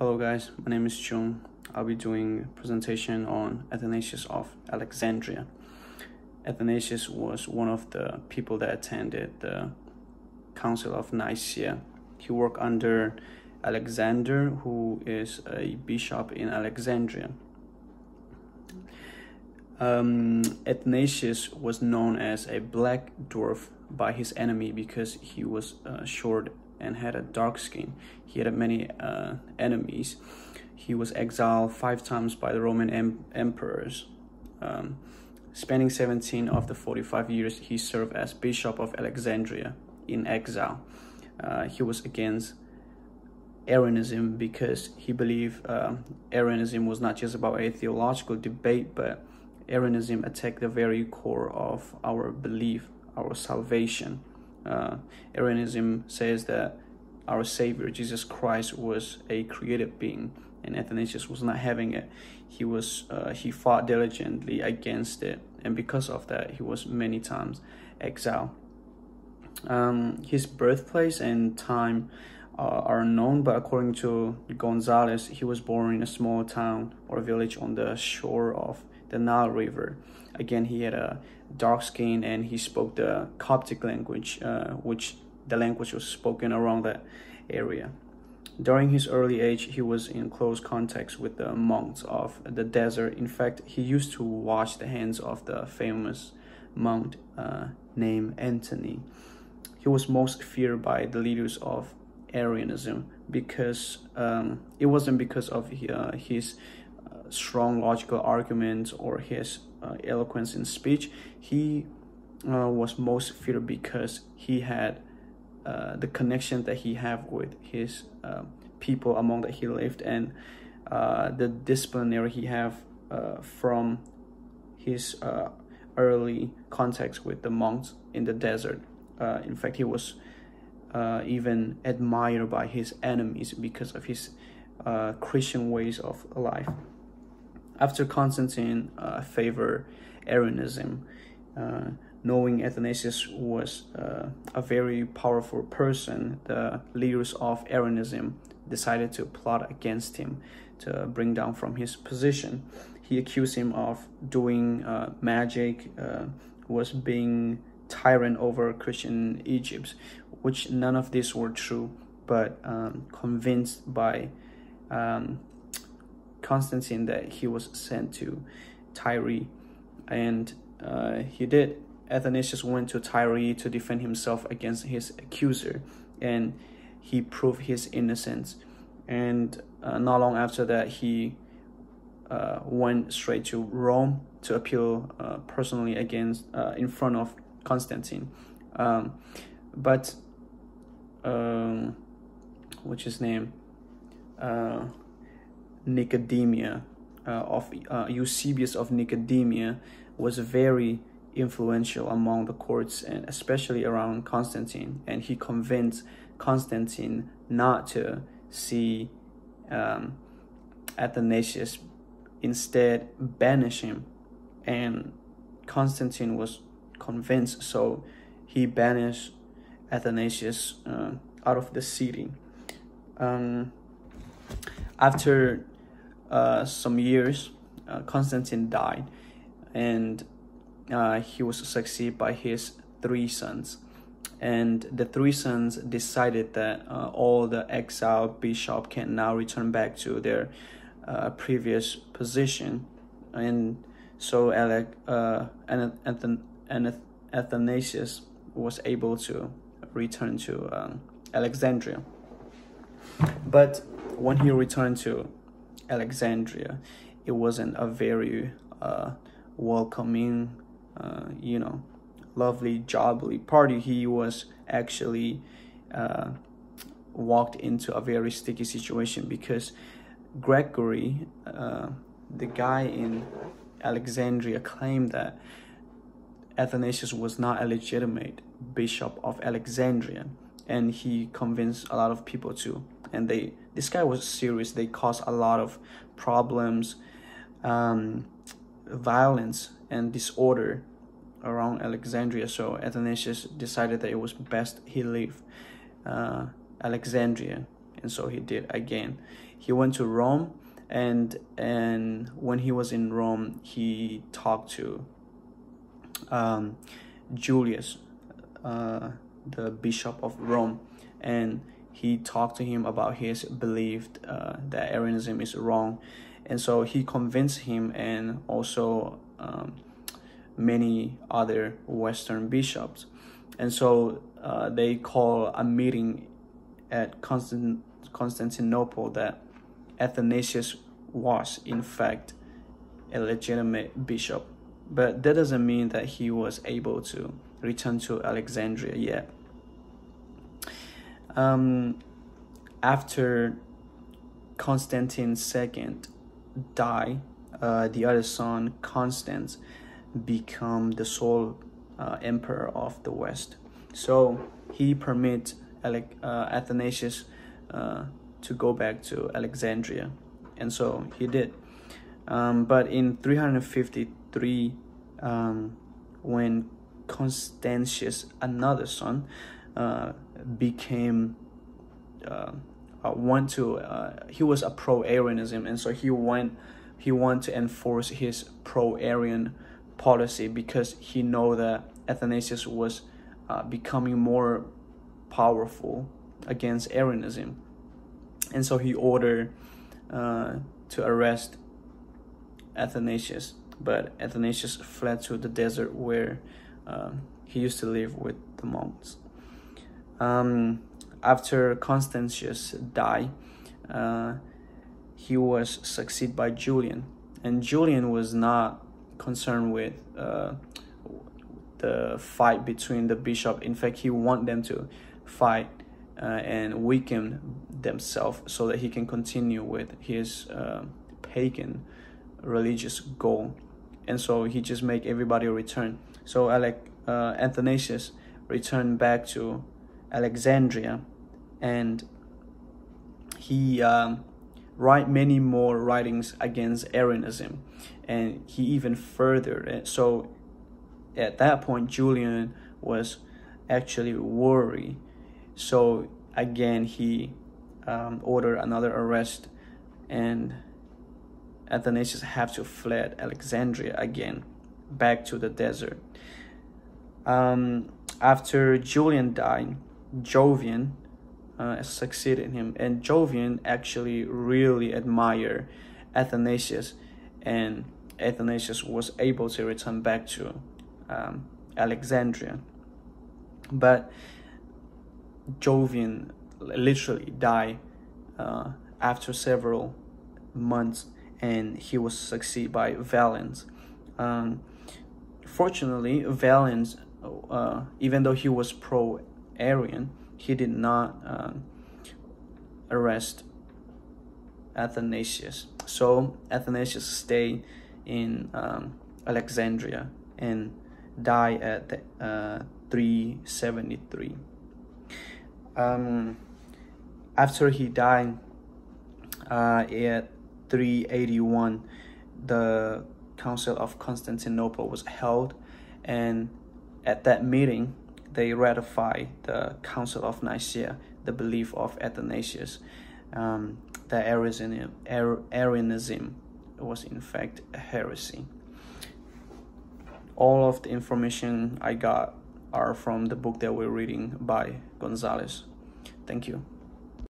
Hello guys, my name is Jung. I'll be doing a presentation on Athanasius of Alexandria. Athanasius was one of the people that attended the Council of Nicaea. He worked under Alexander, who is a bishop in Alexandria. Athanasius was known as a black dwarf by his enemy because he was short and had a dark skin. He had many enemies. He was exiled 5 times by the Roman emperors. Spending 17 of the 45 years, he served as Bishop of Alexandria in exile. He was against Arianism because he believed Arianism was not just about a theological debate, but Arianism attacked the very core of our belief, our salvation. Arianism says that our Savior, Jesus Christ, was a created being, and Athanasius was not having it. He fought diligently against it, and because of that, he was many times exiled. His birthplace and time are unknown, but according to Gonzalez, he was born in a small town or village on the shore of the Nile River. Again, he had a dark skin and he spoke the Coptic language, which the language was spoken around that area. During his early age, he was in close contact with the monks of the desert. In fact, he used to wash the hands of the famous monk named Anthony. He was most feared by the leaders of Arianism because it wasn't because of his strong logical arguments or his eloquence in speech. He was most feared because he had the connection that he had with his people among that he lived, and the disciplinary he have from his early contacts with the monks in the desert. In fact, he was even admired by his enemies because of his Christian ways of life. After Constantine favored Arianism, knowing Athanasius was a very powerful person, the leaders of Arianism decided to plot against him to bring down from his position. He accused him of doing magic, was being tyrant over Christian Egypt, which none of these were true, but convinced by Constantine that he was sent to Tyre, and he did. Athanasius went to Tyre to defend himself against his accuser, and he proved his innocence. And not long after that, he went straight to Rome to appeal personally against in front of Constantine. But what's his name? Nicodemia of Eusebius of Nicodemia was very influential among the courts, and especially around Constantine, and he convinced Constantine not to see Athanasius, instead banish him, and Constantine was convinced, so he banished Athanasius out of the city. After some years, Constantine died, and he was succeeded by his 3 sons. And the 3 sons decided that all the exiled bishops can now return back to their previous position. And so Athanasius was able to return to Alexandria. But when he returned to Alexandria, it wasn't a very welcoming, lovely, jolly party. He was actually walked into a very sticky situation because Gregory, the guy in Alexandria, claimed that Athanasius was not a legitimate bishop of Alexandria, and he convinced a lot of people too. And this guy was serious. They caused a lot of problems, violence and disorder around Alexandria. So Athanasius decided that it was best he leave Alexandria and so he did again. He went to Rome, and when he was in Rome, he talked to Julius, the bishop of Rome, and he talked to him about his belief that Arianism is wrong, and so he convinced him, and also many other Western bishops, and so they call a meeting at Constantinople that Athanasius was in fact a legitimate bishop, but that doesn't mean that he was able to return to Alexandria yet. After Constantine II died, the other son, Constans, become the sole emperor of the West. So he permit Athanasius to go back to Alexandria, and so he did. But in 353, when Constantius, another son, became he was a pro-Arianism, and so he wanted to enforce his pro-Arian policy, because he know that Athanasius was becoming more powerful against Arianism, and so he ordered to arrest Athanasius, but Athanasius fled to the desert where he used to live with the monks. After Constantius died, he was succeeded by Julian, and Julian was not concerned with the fight between the bishop. In fact, he wanted them to fight and weaken themselves so that he can continue with his pagan religious goal, and so he just make everybody return. So Athanasius returned back to Alexandria, and he write many more writings against Arianism, and he even furthered it. So at that point, Julian was actually worried. So again, he ordered another arrest, and Athanasius had to fled Alexandria again, back to the desert. After Julian died, Jovian succeeded him, and Jovian actually really admired Athanasius, and Athanasius was able to return back to Alexandria. But Jovian literally died after several months, and he was succeeded by Valens. Fortunately, Valens, even though he was pro-Arian, he did not arrest Athanasius. So Athanasius stayed in Alexandria and died at 373. After he died at 381, the Council of Constantinople was held, and at that meeting they ratified the Council of Nicaea, the belief of Athanasius, that Arianism was in fact a heresy. All of the information I got are from the book that we're reading by Gonzalez. Thank you.